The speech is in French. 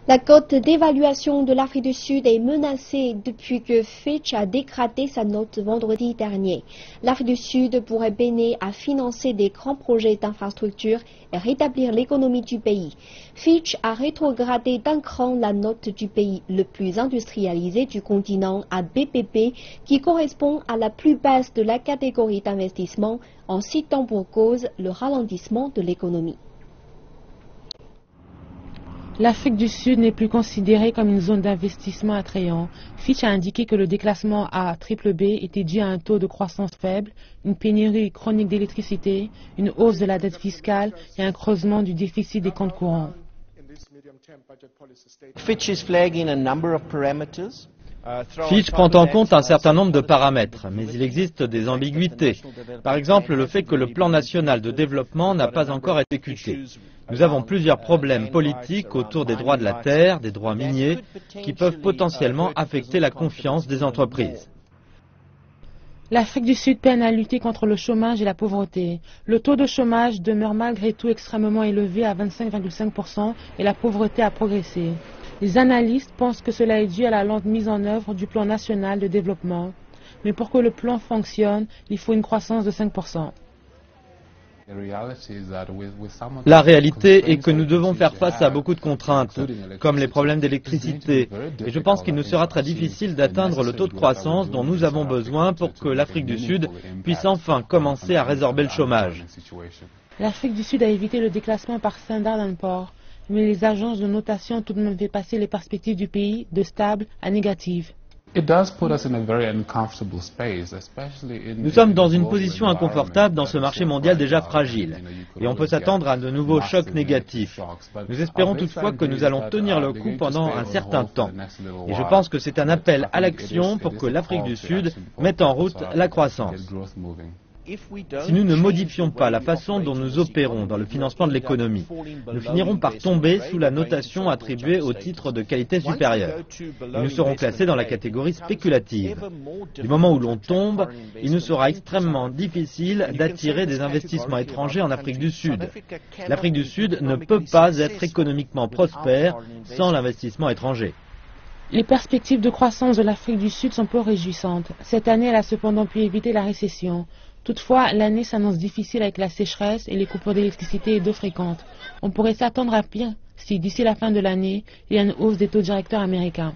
La cote d'évaluation de l'Afrique du Sud est menacée depuis que Fitch a dégradé sa note vendredi dernier. L'Afrique du Sud pourrait peiner à financer des grands projets d'infrastructure et rétablir l'économie du pays. Fitch a rétrogradé d'un cran la note du pays le plus industrialisé du continent à BPP, qui correspond à la plus basse de la catégorie d'investissement, en citant pour cause le ralentissement de l'économie. L'Afrique du Sud n'est plus considérée comme une zone d'investissement attrayant. Fitch a indiqué que le déclassement à BBB était dû à un taux de croissance faible, une pénurie chronique d'électricité, une hausse de la dette fiscale et un creusement du déficit des comptes courants. Fitch prend en compte un certain nombre de paramètres, mais il existe des ambiguïtés. Par exemple, le fait que le plan national de développement n'a pas encore été exécuté. Nous avons plusieurs problèmes politiques autour des droits de la terre, des droits miniers, qui peuvent potentiellement affecter la confiance des entreprises. L'Afrique du Sud peine à lutter contre le chômage et la pauvreté. Le taux de chômage demeure malgré tout extrêmement élevé à 25,5% et la pauvreté a progressé. Les analystes pensent que cela est dû à la lente mise en œuvre du plan national de développement. Mais pour que le plan fonctionne, il faut une croissance de 5%. La réalité est que nous devons faire face à beaucoup de contraintes, comme les problèmes d'électricité, et je pense qu'il nous sera très difficile d'atteindre le taux de croissance dont nous avons besoin pour que l'Afrique du Sud puisse enfin commencer à résorber le chômage. L'Afrique du Sud a évité le déclassement par Standard & Poor's, mais les agences de notation ont tout de même fait passer les perspectives du pays de stable à négatives. Nous sommes dans une position inconfortable dans ce marché mondial déjà fragile, et on peut s'attendre à de nouveaux chocs négatifs. Nous espérons toutefois que nous allons tenir le coup pendant un certain temps, et je pense que c'est un appel à l'action pour que l'Afrique du Sud mette en route la croissance. Si nous ne modifions pas la façon dont nous opérons dans le financement de l'économie, nous finirons par tomber sous la notation attribuée au titre de qualité supérieure. Et nous serons classés dans la catégorie spéculative. Du moment où l'on tombe, il nous sera extrêmement difficile d'attirer des investissements étrangers en Afrique du Sud. L'Afrique du Sud ne peut pas être économiquement prospère sans l'investissement étranger. Les perspectives de croissance de l'Afrique du Sud sont peu réjouissantes. Cette année, elle a cependant pu éviter la récession. Toutefois, l'année s'annonce difficile avec la sécheresse et les coupures d'électricité et d'eau fréquentes. On pourrait s'attendre à pire si, d'ici la fin de l'année, il y a une hausse des taux directeurs américains.